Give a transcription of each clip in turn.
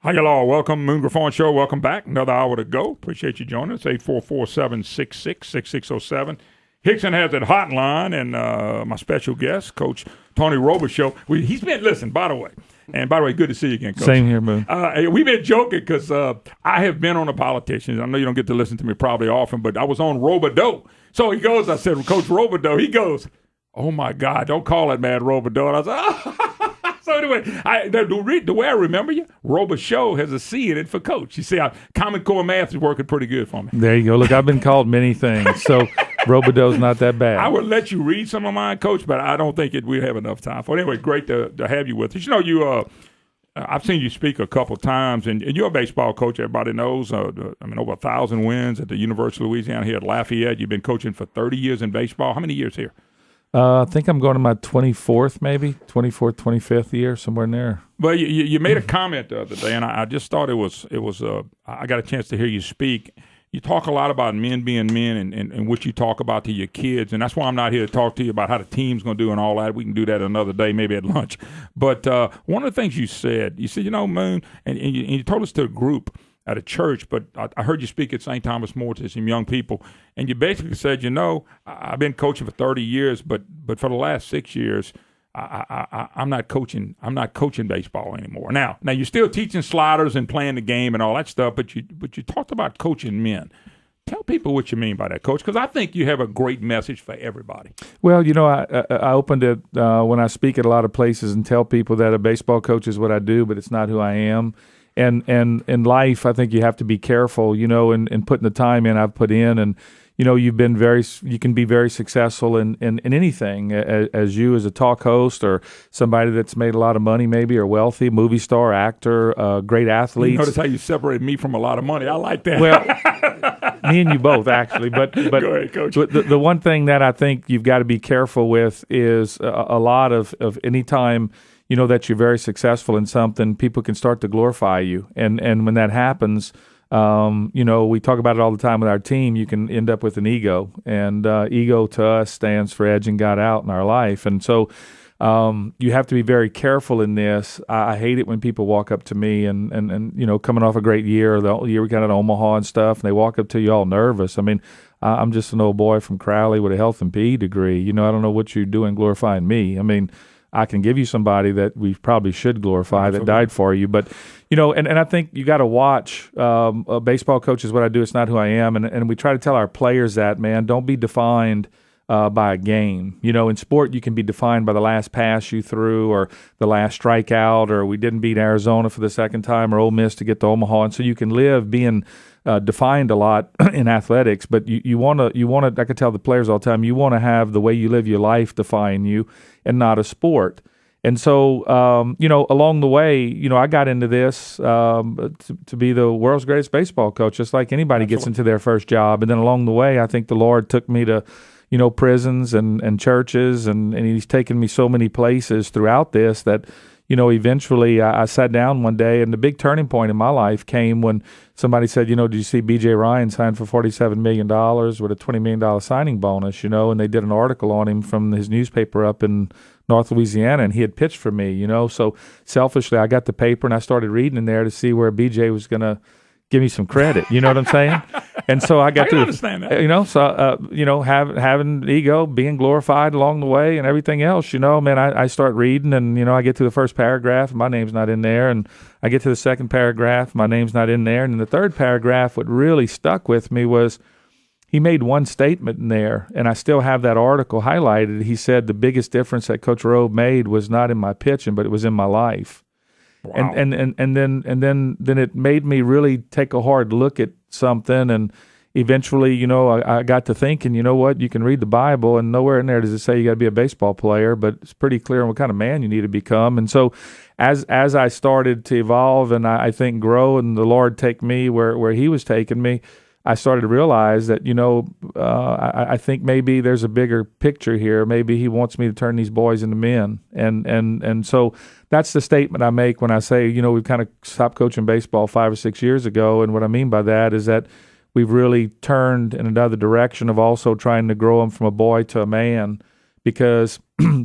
How y'all all? Welcome, Moon Griffon Show. Welcome back. Another hour to go. Appreciate you joining us. 844-766-6607. Hickson has that hotline, and my special guest, Coach Tony Robichaux. He's been, listen, by the way, good to see you again, Coach. Same here, Moon. We've been joking because I have been on a politician. I know you don't get to listen to me probably often, but I was on Robichaux. So he goes, I said, Coach Robichaux, he goes, oh, my God, don't call that man Robichaux. And I said, oh. So anyway, the way I remember you, Robichaux has a C in it for Coach. You see, Common Core math is working pretty good for me. There you go. Look, I've been called many things, so Robichaux's not that bad. I would let you read some of mine, Coach, but I don't think we have enough time for it. Anyway, great to have you with us. You know, I've seen you speak a couple times, and you're a baseball coach. Everybody knows. Over 1,000 wins at the University of Louisiana here at Lafayette. You've been coaching for 30 years in baseball. How many years here? I think I'm going to my 24th, maybe 24th, 25th year, somewhere in there. Well, you made a comment the other day, and I just thought it was. I got a chance to hear you speak. You talk a lot about men being men, and what you talk about to your kids, and that's why I'm not here to talk to you about how the team's going to do and all that. We can do that another day, maybe at lunch. But one of the things you said, Moon, and you told us to a group at a church, but I heard you speak at St. Thomas More to some young people, and you basically said, I've been coaching for 30 years, but for the last 6 years, I'm not coaching. I'm not coaching baseball anymore. Now you're still teaching sliders and playing the game and all that stuff, but you talked about coaching men. Tell people what you mean by that, Coach, because I think you have a great message for everybody. Well, I opened it when I speak at a lot of places and tell people that a baseball coach is what I do, but it's not who I am. And in life, I think you have to be careful, and putting the time in I've put in, and you can be very successful in anything as a talk host or somebody that's made a lot of money, maybe, or wealthy, movie star, actor, great athlete. Notice how you separated me from a lot of money. I like that. Well, me and you both, actually. But go ahead, Coach. The one thing that I think you've got to be careful with is a lot of any time that you're very successful in something, people can start to glorify you. And when that happens, we talk about it all the time with our team, you can end up with an ego. And ego to us stands for edging God out in our life. And so you have to be very careful in this. I hate it when people walk up to me and coming off a great year, the year we got in Omaha and stuff, and they walk up to you all nervous. I mean, I'm just an old boy from Crowley with a health and PE degree. I don't know what you're doing glorifying me. I mean, I can give you somebody that we probably should glorify that died for you. But, and I think you got to watch. A baseball coach is what I do. It's not who I am. And we try to tell our players that, man, don't be defined by a game. In sport, you can be defined by the last pass you threw or the last strikeout, or we didn't beat Arizona for the second time or Ole Miss to get to Omaha. And so you can live being defined a lot in athletics, but you want to, I could tell the players all the time, you want to have the way you live your life define you and not a sport. And so, along the way, I got into this to be the world's greatest baseball coach, just like anybody gets into their first job. And then along the way, I think the Lord took me to, prisons and churches, and he's taken me so many places throughout this that, eventually I sat down one day, and the big turning point in my life came when somebody said, did you see B.J. Ryan signed for $47 million with a $20 million signing bonus, and they did an article on him from his newspaper up in North Louisiana, and he had pitched for me, So selfishly, I got the paper, and I started reading in there to see where B.J. was going to give me some credit. You know what I'm saying? And so I got to understand that. Having ego, being glorified along the way, and everything else. I start reading, and I get to the first paragraph, my name's not in there, and I get to the second paragraph, my name's not in there, and in the third paragraph, what really stuck with me was he made one statement in there, and I still have that article highlighted. He said the biggest difference that Coach Robe made was not in my pitching, but it was in my life. Wow. And then it made me really take a hard look at something, and eventually, I got to thinking, you can read the Bible, and nowhere in there does it say you got to be a baseball player, but it's pretty clear on what kind of man you need to become. And so, as I started to evolve and I think grow, and the Lord take me where He was taking me, I started to realize that, I think maybe there's a bigger picture here. Maybe He wants me to turn these boys into men. And so that's the statement I make when I say, we've kind of stopped coaching baseball 5 or 6 years ago. And what I mean by that is that we've really turned in another direction of also trying to grow them from a boy to a man. Because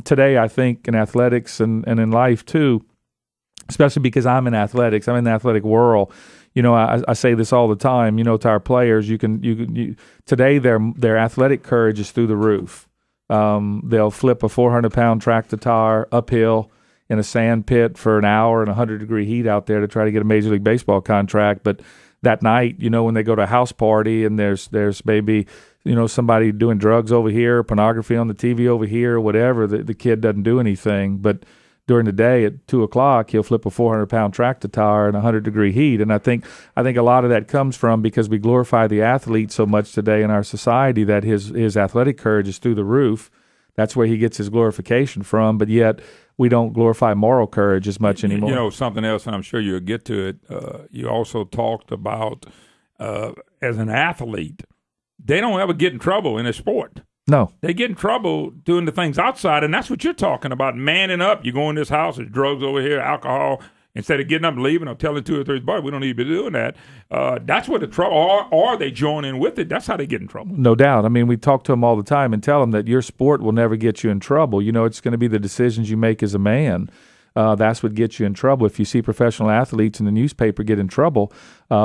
today I think in athletics and in life too, especially because I'm in athletics. I'm in the athletic world. I say this all the time, to our players, today their athletic courage is through the roof. They'll flip a 400-pound tractor tire uphill in a sand pit for an hour in 100-degree heat out there to try to get a Major League Baseball contract. But that night, when they go to a house party and there's maybe, somebody doing drugs over here, pornography on the TV over here, whatever, the kid doesn't do anything. But during the day at 2 o'clock, he'll flip a 400-pound tractor tire in 100-degree heat. And I think a lot of that comes from because we glorify the athlete so much today in our society that his athletic courage is through the roof. That's where he gets his glorification from. But yet we don't glorify moral courage as much anymore. Something else, and I'm sure you'll get to it. You also talked about as an athlete, they don't ever get in trouble in a sport. No. They get in trouble doing the things outside, and that's what you're talking about, manning up. You go in this house, there's drugs over here, alcohol. Instead of getting up and leaving or telling 2 or 3 boys, we don't need to be doing that. That's what the trouble, or they join in with it. That's how they get in trouble. No doubt. I mean, we talk to them all the time and tell them that your sport will never get you in trouble. It's going to be the decisions you make as a man. That's what gets you in trouble. If you see professional athletes in the newspaper get in trouble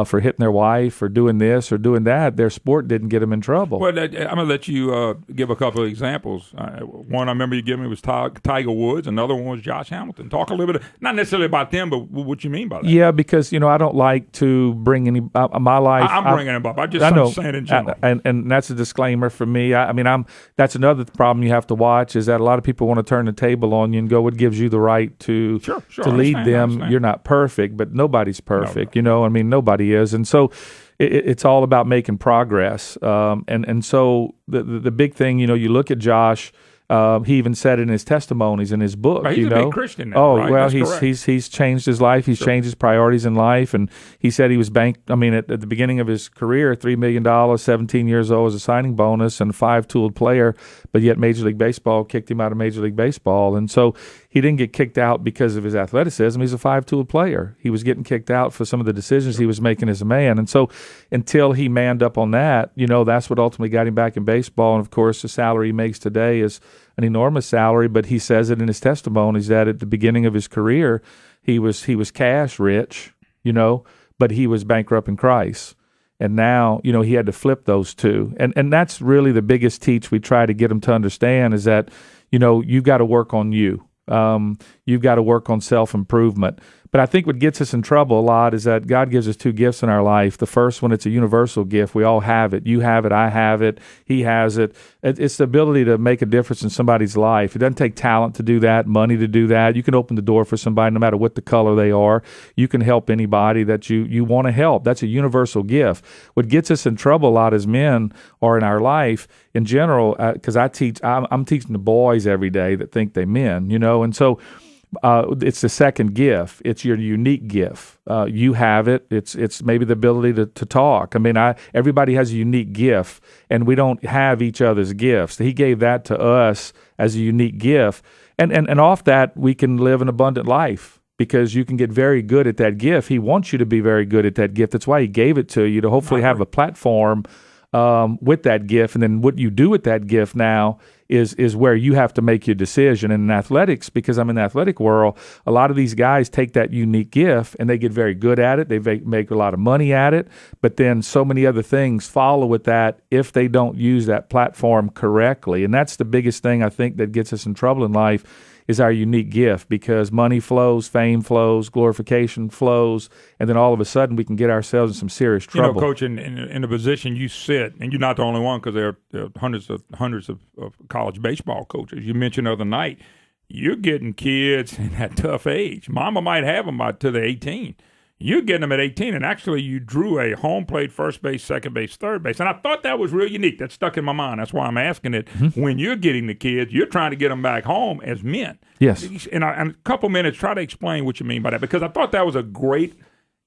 for hitting their wife or doing this or doing that, their sport didn't get them in trouble. Well, I'm going to let you give a couple of examples. One I remember you giving me was Tiger Woods. Another one was Josh Hamilton. Talk a little bit, not necessarily about them, but what you mean by that. Yeah, because, I don't like to bring any my life. I'm bringing them up. I'm saying in general. And that's a disclaimer for me. That's another problem you have to watch is that a lot of people want to turn the table on you and go, what gives you the right to lead them? You're not perfect, but nobody's perfect. No. Nobody is. And so it's all about making progress. And so the big thing, you look at Josh. He even said in his testimonies in his book, he's a big Christian now, right? Well, That's he's changed his life. He's changed his priorities in life, and he said he was at the beginning of his career, $3 million, 17 years old as a signing bonus, and a 5-tooled player. But yet, Major League Baseball kicked him out of Major League Baseball, and so he didn't get kicked out because of his athleticism. He's a 5-tooled player. He was getting kicked out for some of the decisions he was making as a man, and so until he manned up on that, that's what ultimately got him back in baseball. And of course, the salary he makes today is an enormous salary, but he says it in his testimonies that at the beginning of his career, he was cash rich, but he was bankrupt in Christ. And now, he had to flip those two. And that's really the biggest teach we try to get him to understand is that, you've got to work on you. You've got to work on self-improvement. But I think what gets us in trouble a lot is that God gives us 2 gifts in our life. The first one, it's a universal gift. We all have it. You have it. I have it. He has it. It's the ability to make a difference in somebody's life. It doesn't take talent to do that, money to do that. You can open the door for somebody no matter what the color they are. You can help anybody that you want to help. That's a universal gift. What gets us in trouble a lot as men or in our life in general, because I'm teaching the boys every day that think they men, and so it's the second gift. It's your unique gift. You have it. It's maybe the ability to talk. Everybody has a unique gift, and we don't have each other's gifts. He gave that to us as a unique gift, and off that we can live an abundant life because you can get very good at that gift. He wants you to be very good at that gift. That's why he gave it to you to hopefully have a platform with that gift, and then what you do with that gift now is where you have to make your decision. And in athletics, because I'm in the athletic world, a lot of these guys take that unique gift and they get very good at it. They make a lot of money at it, but then so many other things follow with that if they don't use that platform correctly. And that's the biggest thing I think that gets us in trouble in life is our unique gift, because money flows, fame flows, glorification flows, and then all of a sudden we can get ourselves in some serious trouble. Coach, in the position you sit, and you're not the only one because there are hundreds of college baseball coaches. You mentioned the other night, you're getting kids in that tough age. Mama might have them till they're 18. You're getting them at 18, and actually you drew a home plate, first base, second base, third base. And I thought that was real unique. That stuck in my mind. That's why I'm asking it. Mm-hmm. When you're getting the kids, you're trying to get them back home as men. Yes. In a couple minutes, try to explain what you mean by that, because I thought that was a great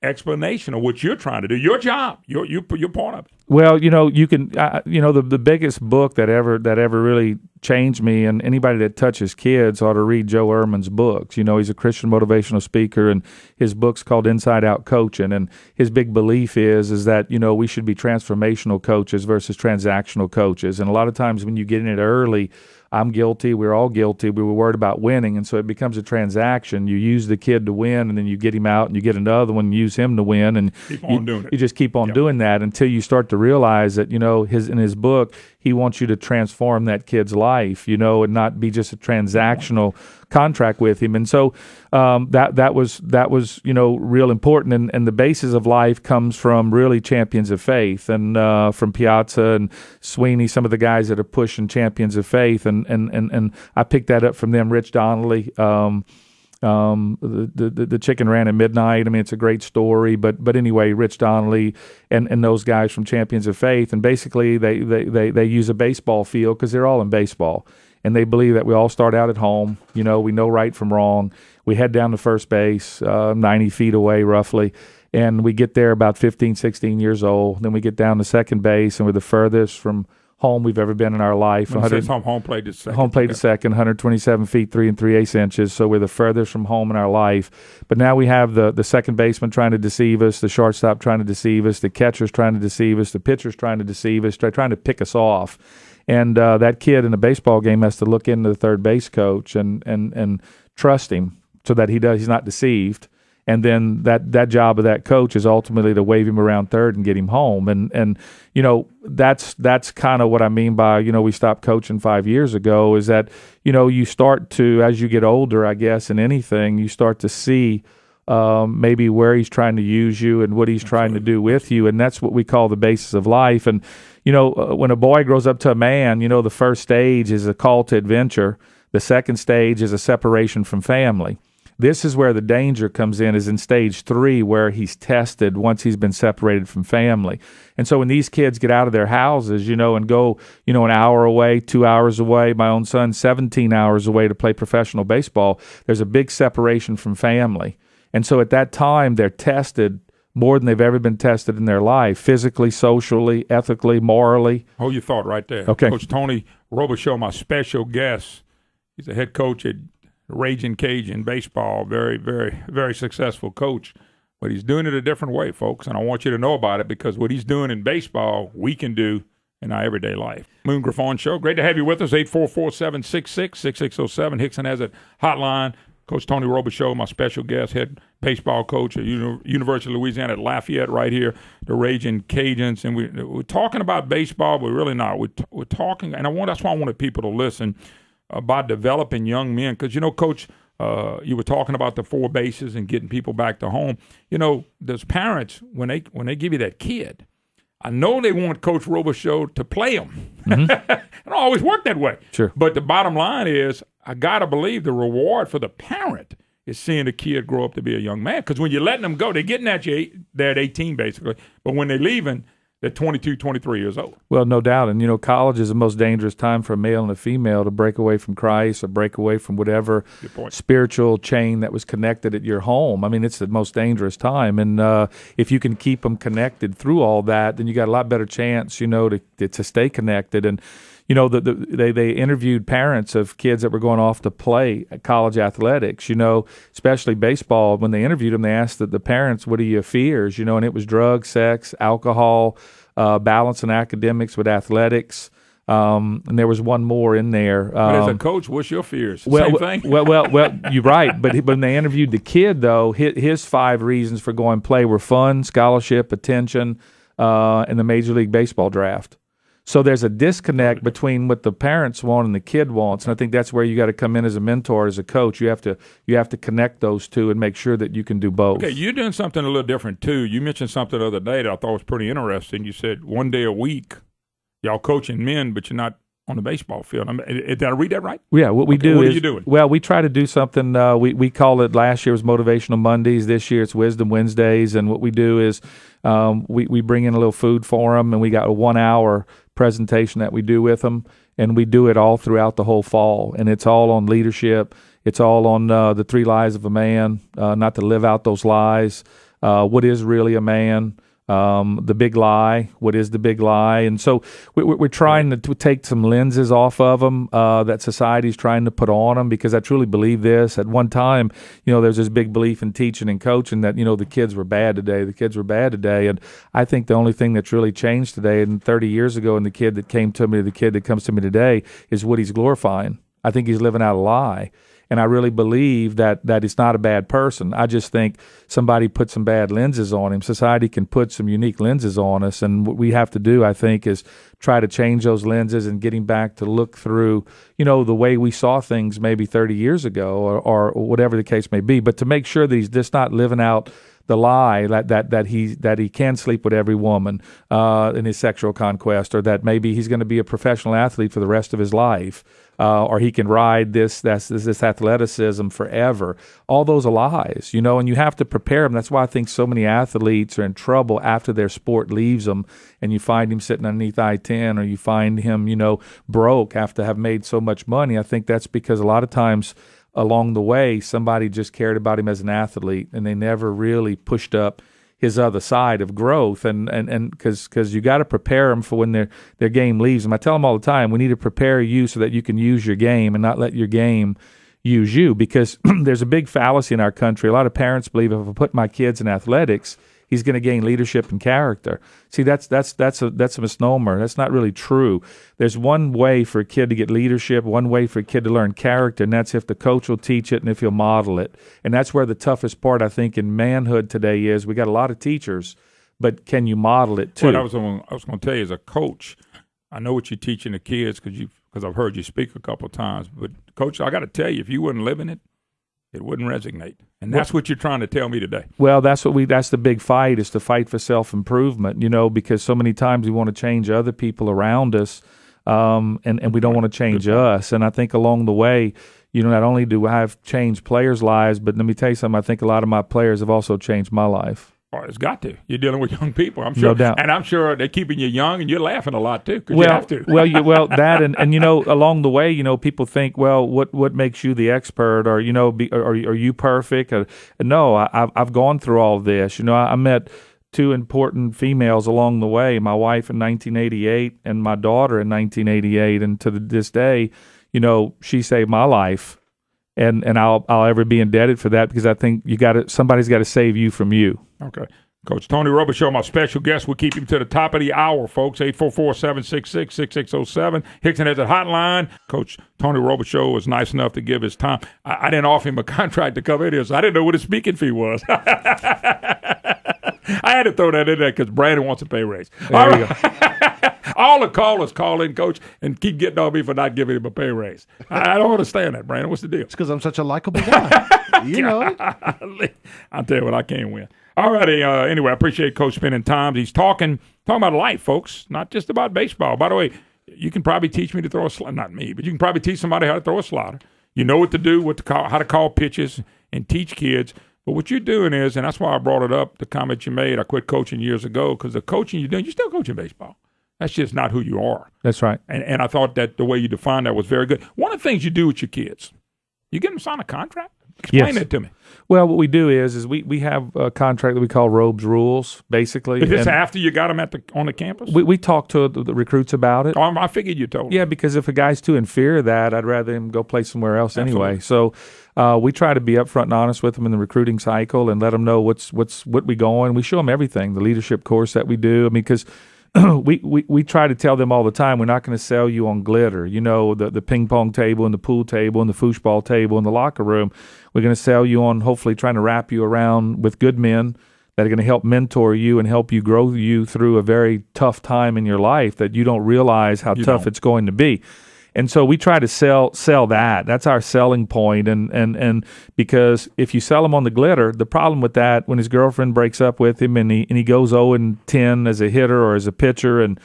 explanation of what you're trying to do. Your job. You're part of it. Well, you can, the biggest book that ever really changed me, and anybody that touches kids ought to read Joe Ehrmann's books. He's a Christian motivational speaker, and his book's called Inside Out Coaching. And his big belief is that, we should be transformational coaches versus transactional coaches. And a lot of times when you get in it early, I'm guilty. We're all guilty. We were worried about winning, and so it becomes a transaction. You use the kid to win, and then you get him out, and you get another one, and use him to win, and keep on doing it. You just keep on doing that until you start to realize that in his book, he wants you to transform that kid's life, and not be just a transactional contract with him. And so that was real important. And the basis of life comes from really champions of faith, and from Piazza and Sweeney, some of the guys that are pushing champions of faith. And I picked that up from them. Rich Donnelly, the chicken ran at midnight. I mean, it's a great story, but anyway, Rich Donnelly and those guys from Champions of Faith, and basically they use a baseball field because they're all in baseball, and they believe that we all start out at home. We know right from wrong. We head down to first base, 90 feet away roughly, and we get there about 15, 16 years old. Then we get down to second base, and we're the furthest from home we've ever been in our life. Home plate to second. Home plate to second, 127 feet, 3 3/8 inches. So we're the furthest from home in our life. But now we have the second baseman trying to deceive us, the shortstop trying to deceive us, the catcher's trying to deceive us, the pitcher's trying to deceive us, trying to pick us off. And that kid in a baseball game has to look into the third base coach and trust him so that he's not deceived. And then that job of that coach is ultimately to wave him around third and get him home. And that's kind of what I mean by, we stopped coaching 5 years ago, is that, you start to, as you get older, I guess, in anything, you start to see maybe where he's trying to use you and what he's trying to do with you. And that's what we call the basis of life. And, when a boy grows up to a man, the first stage is a call to adventure. The second stage is a separation from family. This is where the danger comes in, is in stage 3, where he's tested once he's been separated from family. And so when these kids get out of their houses, and go, an hour away, 2 hours away, my own son, 17 hours away to play professional baseball, there's a big separation from family. And so at that time, they're tested more than they've ever been tested in their life, physically, socially, ethically, morally. Hold your thought right there. Okay. Coach Tony Robichaux, my special guest. He's a head coach at Raging Cajun baseball, very, very, very successful coach, but he's doing it a different way, folks, and I want you to know about it, because what he's doing in baseball, we can do in our everyday life. Moon Griffon Show, great to have you with us, 844-766-6607. Hickson has a hotline. Coach Tony Robichaux, my special guest, head baseball coach at University of Louisiana at Lafayette right here, the Raging Cajuns, and we're talking about baseball, but we're really not. We're talking, and that's why I wanted people to listen, about developing young men, because Coach, you were talking about the 4 bases and getting people back to home. Those parents, when they give you that kid, I know they want Coach Robichaux to play them. Mm-hmm. It don't always work that way. Sure. But the bottom line is, I gotta believe the reward for the parent is seeing the kid grow up to be a young man. Because when you're letting them go, they're getting at you. They're at 18 basically, but when they're leaving, they're 22, 23 years old. Well, no doubt. And, college is the most dangerous time for a male and a female to break away from Christ or break away from whatever spiritual chain that was connected at your home. I mean, it's the most dangerous time. And if you can keep them connected through all that, then you got a lot better chance, to stay connected. And, they interviewed parents of kids that were going off to play college athletics, especially baseball. When they interviewed them, they asked the parents, what are your fears? And it was drugs, sex, alcohol, balance in academics with athletics. And there was one more in there. But as a coach, what's your fears? Same thing? Well, you're right. But when they interviewed the kid, though, his 5 reasons for going play were fun, scholarship, attention, and the Major League Baseball draft. So there's a disconnect between what the parents want and the kid wants, and I think that's where you got to come in as a mentor, as a coach. You have to connect those two and make sure that you can do both. Okay, you're doing something a little different too. You mentioned something the other day that I thought was pretty interesting. You said 1 day a week, y'all coaching men, but you're not on the baseball field. Did I read that right? Yeah, what we do what is, are you doing? Well, we try to do something, we call it, last year was Motivational Mondays, this year it's Wisdom Wednesdays, and what we do is we bring in a little food for them, and we got a 1-hour presentation that we do with them, and we do it all throughout the whole fall, and it's all on leadership, it's all on the 3 lies of a man, not to live out those lies, what is really a man, The big lie. What is the big lie? And so we're trying to take some lenses off of them that society's trying to put on them, because I truly believe this. At one time, there's this big belief in teaching and coaching that, the kids were bad today. The kids were bad today. And I think the only thing that's really changed today, and 30 years ago, and the kid that came to me, the kid that comes to me today, is what he's glorifying. I think he's living out a lie. And I really believe that he's not a bad person. I just think somebody put some bad lenses on him. Society can put some unique lenses on us. And what we have to do, I think, is try to change those lenses and getting back to look through, the way we saw things maybe 30 years ago or whatever the case may be. But to make sure that he's just not living out the lie that he can sleep with every woman in his sexual conquest, or that maybe he's going to be a professional athlete for the rest of his life, or he can ride this athleticism forever. All those are lies, and you have to prepare them. That's why I think so many athletes are in trouble after their sport leaves them, and you find him sitting underneath I-10, or you find him, broke after have made so much money. I think that's because a lot of times along the way, somebody just cared about him as an athlete, and they never really pushed up his other side of growth. And because you got to prepare them for when their game leaves them. I tell them all the time, we need to prepare you so that you can use your game and not let your game use you. Because there's a big fallacy in our country. A lot of parents believe if I put my kids in athletics, he's going to gain leadership and character. See, that's a misnomer. That's not really true. There's one way for a kid to get leadership, one way for a kid to learn character, and that's if the coach will teach it and if he'll model it. And that's where the toughest part, I think, in manhood today is. We got a lot of teachers, but can you model it too? What I was going to tell you as a coach, I know what you're teaching the kids because I've heard you speak a couple of times. But Coach, I got to tell you, if you wasn't living it, it wouldn't resonate. And that's what you're trying to tell me today. Well, that's the big fight, is to fight for self-improvement, because so many times we want to change other people around us, and we don't want to change us. And I think along the way, not only do I have changed players' lives, but let me tell you something, I think a lot of my players have also changed my life. Oh, it's got to. You're dealing with young people, I'm sure. No doubt. And I'm sure they're keeping you young, and you're laughing a lot, too, because you have to. That, and along the way, people think, well, what makes you the expert, or, are you perfect? No, I've gone through all of this. I met two important females along the way, my wife in 1988 and my daughter in 1988, and to this day, she saved my life. And I'll ever be indebted for that, because I think somebody's got to save you from you. Okay. Coach Tony Robichaux, my special guest. We'll keep him to the top of the hour, folks. 844-766-6607. Hickson has a hotline. Coach Tony Robichaux was nice enough to give his time. I didn't offer him a contract to come in here, so I didn't know what his speaking fee was. I had to throw that in there because Brandon wants a pay raise. There you go. All the callers call in, Coach, and keep getting on me for not giving him a pay raise. I don't understand that, Brandon. What's the deal? It's because I'm such a likable guy. I'll tell you what, I can't win. All righty. Anyway, I appreciate Coach spending time. He's talking about life, folks, not just about baseball. By the way, you can probably teach me to throw a slider. Not me, but you can probably teach somebody how to throw a slider. You know what to do, how to call pitches, and teach kids. But what you're doing is, and that's why I brought it up, the comment you made, I quit coaching years ago, because the coaching you're doing, you're still coaching baseball. That's just not who you are. That's right. And I thought that the way you defined that was very good. One of the things you do with your kids, you get them to sign a contract? Explain that to me. Well, what we do is we have a contract that we call Robes Rules, basically. Is this after you got them on the campus? We talk to the recruits about it. Oh, I figured you told them. Yeah, because if a guy's too inferior to that, I'd rather him go play somewhere else anyway. So we try to be upfront and honest with them in the recruiting cycle and let them know what we going. We show them everything, the leadership course that we do. I mean, because we try to tell them all the time, we're not going to sell you on glitter. The ping pong table and the pool table and the foosball table and the locker room. We're going to sell you on hopefully trying to wrap you around with good men that are going to help mentor you and help you grow you through a very tough time in your life that you don't realize how tough it's going to be. And so we try to sell that. That's our selling point. And because if you sell him on the glitter, the problem with that, when his girlfriend breaks up with him and he goes 0-10 as a hitter or as a pitcher and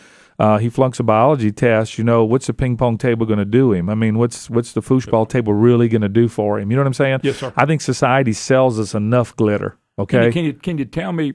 he flunks a biology test, what's the ping pong table going to do him? I mean, what's the foosball table really going to do for him? You know what I'm saying? Yes, sir. I think society sells us enough glitter. Okay. Can you tell me,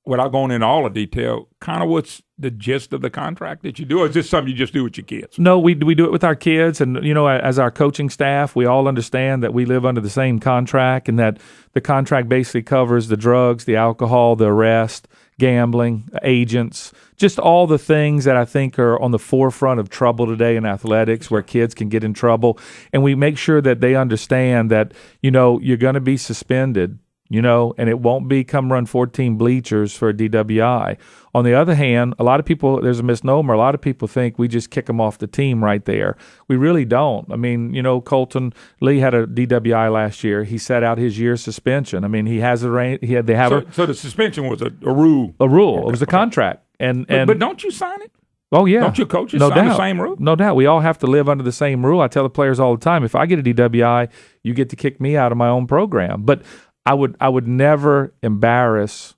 without going into all the detail, kind of what's the gist of the contract that you do, or is this something you just do with your kids? No, we do it with our kids, and as our coaching staff, we all understand that we live under the same contract, and that the contract basically covers the drugs, the alcohol, the arrest, gambling, agents, just all the things that I think are on the forefront of trouble today in athletics where kids can get in trouble. And we make sure that they understand that, you're going to be suspended, and it won't be come run 14 bleachers for a DWI. On the other hand, a lot of people, there's a misnomer. A lot of people think we just kick them off the team right there. We really don't. I mean, Colton Lee had a DWI last year. He sat out his year's suspension. I mean, he has So the suspension was a rule. A rule. Okay. It was a contract. But don't you sign it? Oh, yeah. Don't your coaches sign the same rule? No doubt. We all have to live under the same rule. I tell the players all the time, if I get a DWI, you get to kick me out of my own program. But I would never embarrass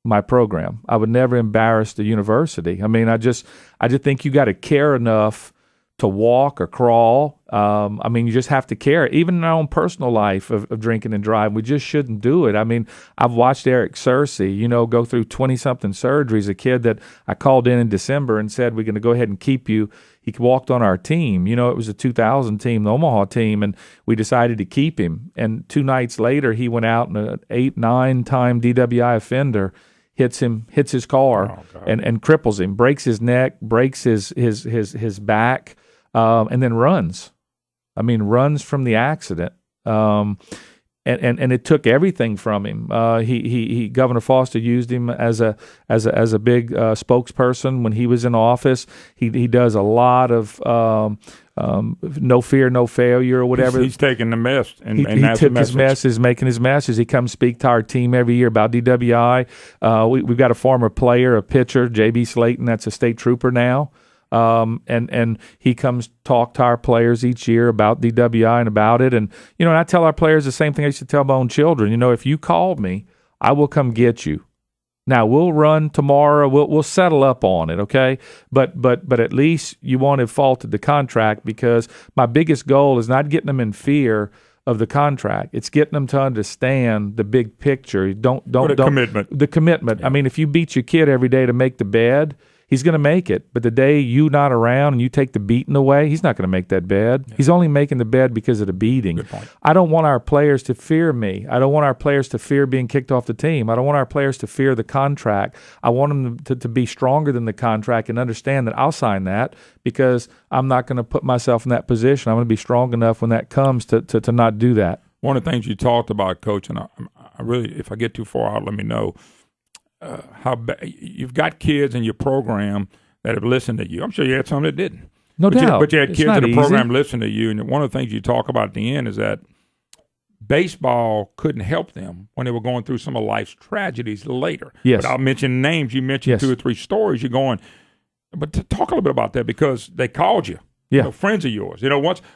my program. I would never embarrass the university. I mean, I just think you got to care enough to walk or crawl. You just have to care. Even in our own personal life of drinking and driving, we just shouldn't do it. I mean, I've watched Eric Searcy, go through 20-something surgeries, a kid that I called in December and said, we're going to go ahead and keep you. He walked on our team. It was a 2000 team, the Omaha team, and we decided to keep him. And 2 nights later, he went out and an 8-9-time DWI offender hits his car and cripples him, breaks his neck, breaks his back, and then runs. I mean, runs from the accident. And it took everything from him. He Governor Foster used him as a big spokesperson when he was in office. He does a lot of no fear, no failure, or whatever. He's taking the mess and he took his message, making his message. He comes speak to our team every year about DWI. We've got a former player, a pitcher, J.B. Slayton, that's a state trooper now. And he comes talk to our players each year about DWI and about it. And, and I tell our players the same thing I used to tell my own children. If you call me, I will come get you. Now, we'll run tomorrow. We'll settle up on it, okay? But at least you won't have faulted the contract, because my biggest goal is not getting them in fear of the contract. It's getting them to understand the big picture. Commitment. The commitment. Yeah. I mean, if you beat your kid every day to make the bed, he's going to make it. But the day you not around and you take the beating away, he's not going to make that bed. Yeah. He's only making the bed because of the beating. Good point. I don't want our players to fear me. I don't want our players to fear being kicked off the team. I don't want our players to fear the contract. I want them to be stronger than the contract and understand that I'll sign that, because I'm not going to put myself in that position. I'm going to be strong enough when that comes to not do that. One of the things you talked about, Coach, and I really, if I get too far out, let me know. You've got kids in your program that have listened to you. I'm sure you had some that didn't. No doubt. But you had kids in the program listen to you, and one of the things you talk about at the end is that baseball couldn't help them when they were going through some of life's tragedies later. Yes. Without mentioning names, you mentioned 2 or 3 stories. You're going, but to talk a little bit about that, because they called you. Yeah. Friends of yours.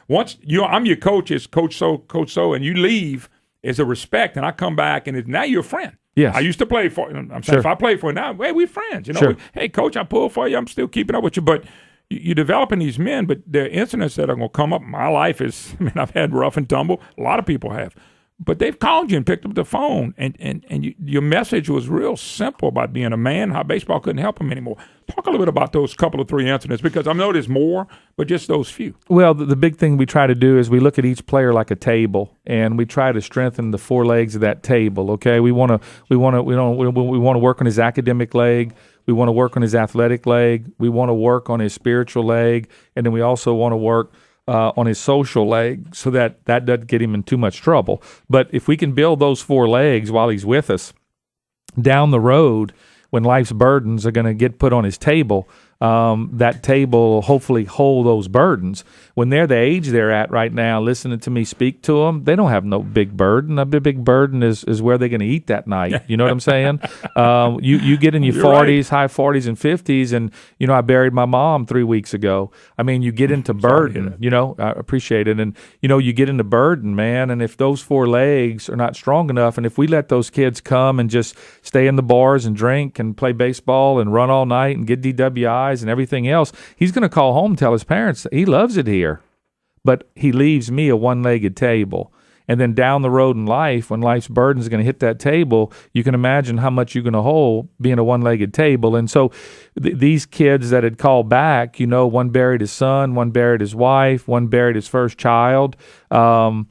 Once I'm your coach, it's Coach so, and you leave, it's a respect, and I come back, and now you're a friend. Yes. I used to play for. I'm saying if I play for now, hey, we're friends. Sure. Hey, Coach, I pulled for you. I'm still keeping up with you. But you're developing these men. But there are incidents that are going to come up. My life is. I've had rough and tumble. A lot of people have. But they've called you and picked up the phone, and your message was real simple about being a man, how baseball couldn't help him anymore. Talk a little bit about those couple of 3 incidents, because I know there's more, but just those few. Well, the big thing we try to do is we look at each player like a table, and we try to strengthen the 4 legs of that table. Okay, we want to work on his academic leg. We want to work on his athletic leg. We want to work on his spiritual leg, and then we also want to work on his social leg, so that doesn't get him in too much trouble. But if we can build those 4 legs while he's with us, down the road, when life's burdens are going to get put on his table, that table will hopefully hold those burdens. When they're the age they're at right now, listening to me speak to them, they don't have no big burden. The big burden is where they're going to eat that night. You know what I'm saying? You get in your 40s, high 40s and 50s, and, I buried my mom 3 weeks ago. I mean, you get into burden, I appreciate it. And, you get into burden, man, and if those 4 legs are not strong enough, and if we let those kids come and just stay in the bars and drink and play baseball and run all night and get DWIs and everything else, he's going to call home and tell his parents he loves it here, but he leaves me a one-legged table. And then down the road in life, when life's burden is going to hit that table, you can imagine how much you're going to hold being a one-legged table. And so these kids that had called back, one buried his son, one buried his wife, one buried his first child, and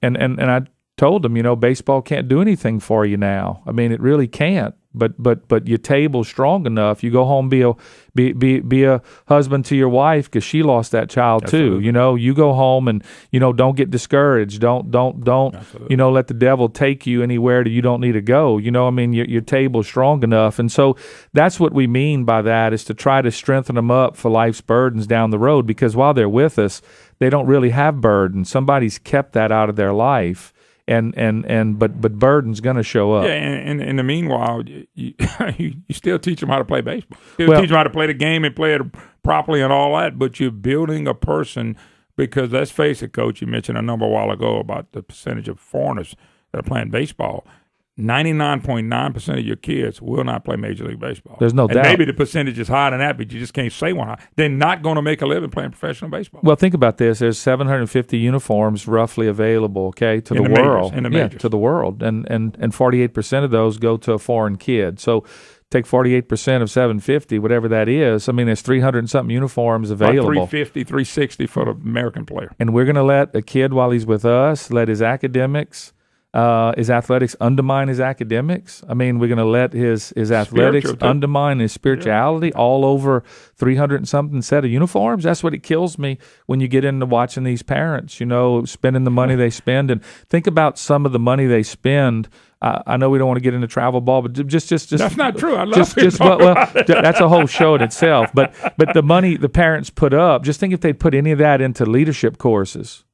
I told them, baseball can't do anything for you now. I mean, it really can't, but your table's strong enough. You go home, be a husband to your wife because she lost that child too. You go home and don't get discouraged. Don't let the devil take you anywhere that you don't need to go. Your table's strong enough, and so that's what we mean by that, is to try to strengthen them up for life's burdens down the road, because while they're with us, they don't really have burden. Somebody's kept that out of their life. But burden's going to show up. Yeah, and in the meanwhile, you still teach them how to play baseball. You teach them how to play the game and play it properly and all that, but you're building a person, because let's face it, Coach, you mentioned a number a while ago about the percentage of foreigners that are playing baseball. 99.9% of your kids will not play Major League Baseball. There's no doubt. Maybe the percentage is higher than that, but you just can't say one high. They're not going to make a living playing professional baseball. Well, think about this. There's 750 uniforms roughly available, to the world. In the majors. To the world. And 48% of those go to a foreign kid. So take 48% of 750, whatever that is. There's 300 and something uniforms available. About 350, 360 for the American player. And we're going to let a kid, while he's with us, let his academics, his athletics undermine his academics. We're going to let his athletics undermine his spirituality all over 300 and something set of uniforms. That's what it kills me when you get into watching these parents, spending the money they spend. And think about some of the money they spend. I know we don't want to get into travel ball, but just that's not true. I love it. That's a whole show in itself. But the money the parents put up, just think if they put any of that into leadership courses.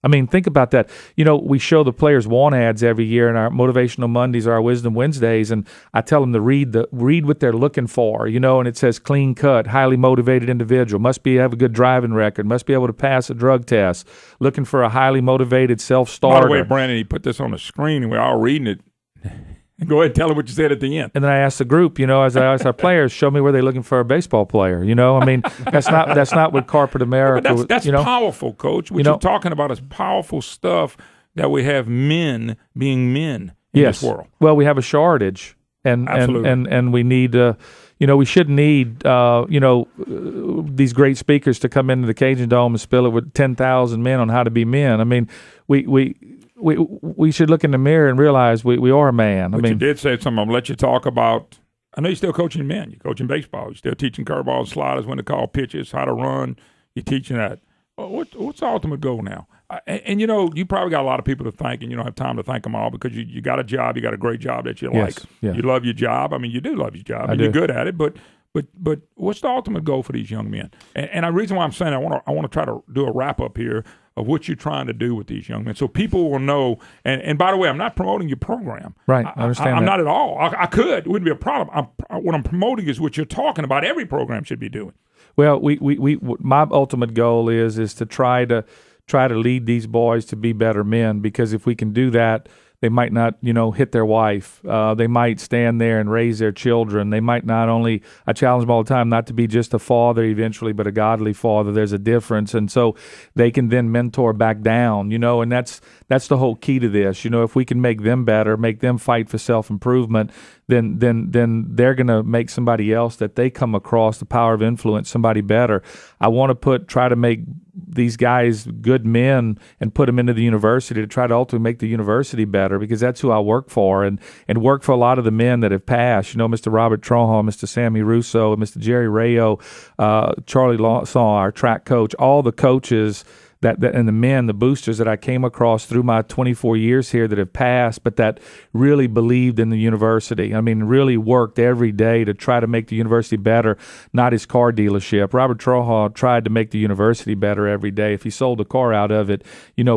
Think about that. We show the players want ads every year in our Motivational Mondays or our Wisdom Wednesdays, and I tell them to read what they're looking for, and it says clean cut, highly motivated individual, must have a good driving record, must be able to pass a drug test, looking for a highly motivated self-starter. By the way, Brandon, he put this on the screen, and we're all reading it. Go ahead and tell them what you said at the end. And then I asked the group, as I asked our players, show me where they're looking for a baseball player. That's not what corporate America. But that's powerful, Coach. What you're talking about is powerful stuff that we have men being men in this world. Well, we have a shortage, and we need. We shouldn't need these great speakers to come into the Cajun Dome and spill it with 10,000 men on how to be men. We should look in the mirror and realize we are a man. But you did say something. I'm going to let you talk about. I know you're still coaching men. You're coaching baseball. You're still teaching curveballs, sliders, when to call pitches, how to run. You're teaching that. What's the ultimate goal now? And you probably got a lot of people to thank, and you don't have time to thank them all, because you got a job. You got a great job that you like. Yeah. You love your job. You do love your job, and you're good at it. But what's the ultimate goal for these young men? And the reason why I'm saying I want to try to do a wrap up here of what you're trying to do with these young men, so people will know. And by the way, I'm not promoting your program. Right, I understand. I'm not at all. I could. It wouldn't be a problem. What I'm promoting is what you're talking about. Every program should be doing. Well, my ultimate goal is to try to lead these boys to be better men, because if we can do that, they might not, hit their wife. They might stand there and raise their children. They might not only, I challenge them all the time, not to be just a father eventually, but a godly father. There's a difference. And so they can then mentor back down, and that's the whole key to this. If we can make them better, make them fight for self-improvement, then they're going to make somebody else that they come across, the power of influence, somebody better. I want to try to make these guys good men and put them into the university to try to ultimately make the university better, because that's who I work for, and work for a lot of the men that have passed. Mr. Robert Trohan, Mr. Sammy Russo, Mr. Jerry Rayo, Charlie Lawson, our track coach, all the coaches that and the men, the boosters that I came across through my 24 years here that have passed, but that really believed in the university. Really worked every day to try to make the university better, not his car dealership. Robert Trohan tried to make the university better every day. If he sold a car out of it,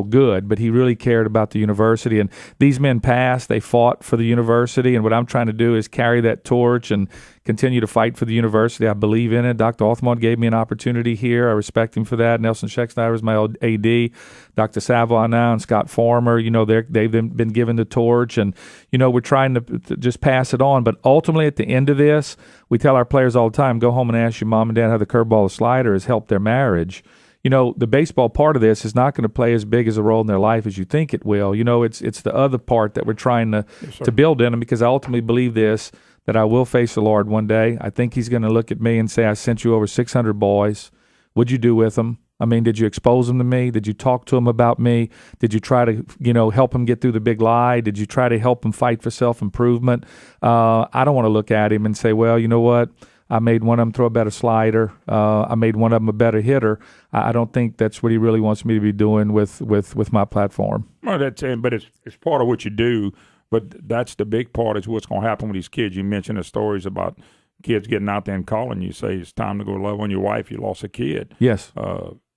good, but he really cared about the university. And these men passed, they fought for the university, and what I'm trying to do is carry that torch and continue to fight for the university. I believe in it. Dr. Althmond gave me an opportunity here. I respect him for that. Nelson Schecksteiner is my old AD. Dr. Savoy now and Scott Farmer, they've been given the torch, and, we're trying to just pass it on. But ultimately, at the end of this, we tell our players all the time, go home and ask your mom and dad how the curveball or slider has helped their marriage. The baseball part of this is not going to play as big as a role in their life as you think it will. It's the other part that we're trying to build in them, because I ultimately believe this, that I will face the Lord one day. I think he's going to look at me and say, I sent you over 600 boys. What'd you do with them? I mean, did you expose them to me? Did you talk to them about me? Did you try to, help them get through the big lie? Did you try to help them fight for self-improvement? I don't want to look at him and say, well, you know what? I made one of them throw a better slider. I made one of them a better hitter. I don't think that's what he really wants me to be doing with my platform. Well, but it's part of what you do. But that's the big part is what's going to happen with these kids. You mentioned the stories about kids getting out there and calling you, say it's time to go love on your wife. You lost a kid. Yes.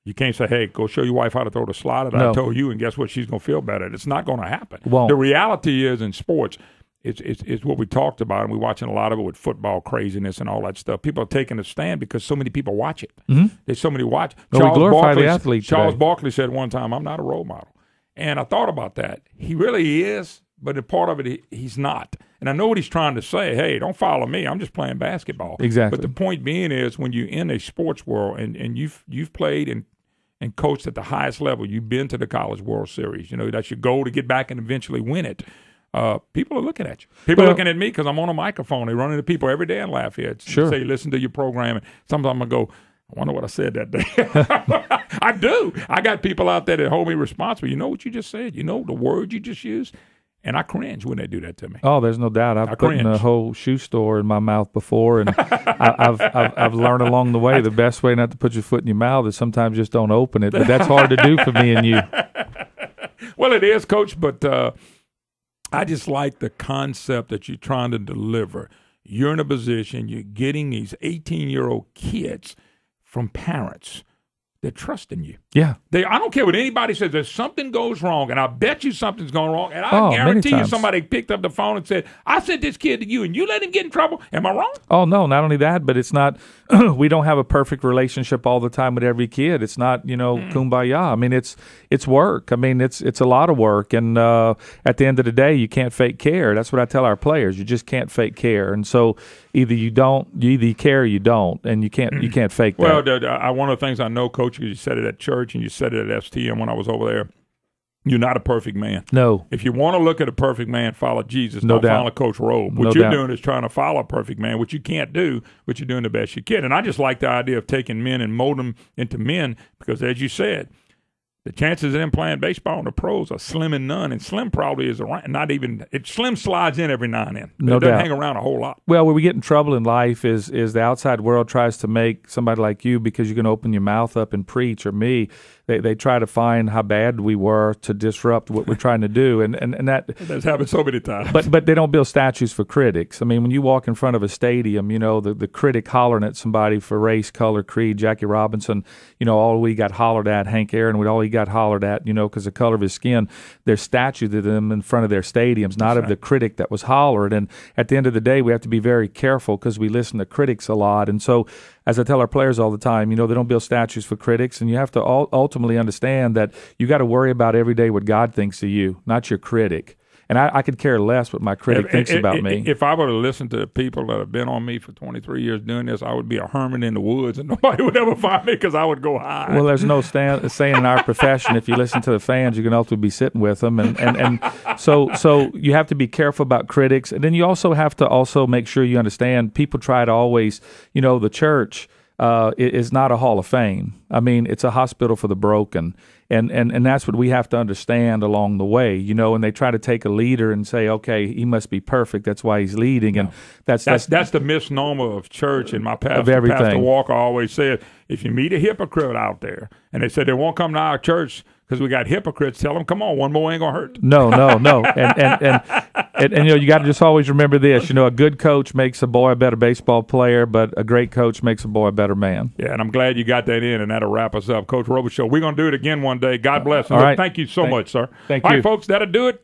You can't say, hey, go show your wife how to throw the slider that I told you, and guess what? She's going to feel better. It's not going to happen. Won't. The reality is in sports, it's what we talked about, and we're watching a lot of it with football craziness and all that stuff. People are taking a stand because so many people watch it. Mm-hmm. There's so many watch. We glorify the athlete Charles today. Barkley said one time, I'm not a role model. And I thought about that. He really is. But a part of it, he's not. And I know what he's trying to say. Hey, don't follow me. I'm just playing basketball. Exactly. But the point being is when you're in a sports world and you've played and coached at the highest level, you've been to the College World Series. That's your goal to get back and eventually win it. People are looking at you. People are looking at me because I'm on a microphone. They run into people every day in Lafayette. Sure. Say, listen to your program. And sometimes I'm going to go, I wonder what I said that day. I do. I got people out there that hold me responsible. You know what you just said? You know the word you just used? And I cringe when they do that to me. Oh, there's no doubt. I've put in a whole shoe store in my mouth before, and I've learned along the way the best way not to put your foot in your mouth is sometimes just don't open it. But that's hard to do for me and you. Well, it is, Coach, but I just like the concept that you're trying to deliver. You're in a position, you're getting these 18-year-old kids from parents that trust in you. Yeah. I don't care what anybody says. If something goes wrong, and I bet you something's going wrong, and I guarantee you somebody picked up the phone and said, I sent this kid to you, and you let him get in trouble. Am I wrong? Oh, no, not only that, but it's not we don't have a perfect relationship all the time with every kid. It's not, kumbaya. I mean, it's work. I mean, it's a lot of work. And at the end of the day, you can't fake care. That's what I tell our players. You just can't fake care. And so either you care or you don't, and you can't fake that. Well, one of the things I know, Coach, because you said it at church and you said it at STM when I was over there, you're not a perfect man. No. If you want to look at a perfect man, follow Jesus. No Don't doubt. follow Coach Robe. What you're doing is trying to follow a perfect man, which you can't do, but you're doing the best you can. And I just like the idea of taking men and molding them into men because, as you said, the chances of them playing baseball in the pros are slim and none, and Slim probably is not even – Slim slides in every now and then, but it doesn't hang around a whole lot. Well, where we get in trouble in life is the outside world tries to make somebody like you, because you can open your mouth up and preach, or me, they try to find how bad we were to disrupt what we're trying to do, and that's happened so many times. But they don't build statues for critics. I mean, when you walk in front of a stadium, the critic hollering at somebody for race, color, creed, Jackie Robinson, all we got hollered at, Hank Aaron, all he got hollered at, because the color of his skin. There's statues of them in front of their stadiums, not of the critic that was hollered. And at the end of the day, we have to be very careful because we listen to critics a lot. And so, as I tell our players all the time, they don't build statues for critics, and you have to ultimately understand that you got to worry about every day what God thinks of you, not your critic. And I could care less what my critic thinks about me. If I were to listen to the people that have been on me for 23 years doing this, I would be a hermit in the woods, and nobody would ever find me because I would go high. Well, there's no saying in our profession, if you listen to the fans, you can ultimately be sitting with them. And so you have to be careful about critics. And then you also have to make sure you understand people try to always, the church is not a hall of fame. I mean, it's a hospital for the broken. And that's what we have to understand along the way, and they try to take a leader and say, okay, he must be perfect. That's why he's leading. And that's the misnomer of church. And my pastor, Pastor Walker, always said, if you meet a hypocrite out there and they said they won't come to our church because we got hypocrites, tell them, come on, one more ain't going to hurt. No. And you got to just always remember this, a good coach makes a boy a better baseball player, but a great coach makes a boy a better man. Yeah, and I'm glad you got that in, and that'll wrap us up. Coach Robichaux, we're going to do it again one day. God bless. All right. Thank you so much, sir. Thank you. All you. right, folks, that'll do it.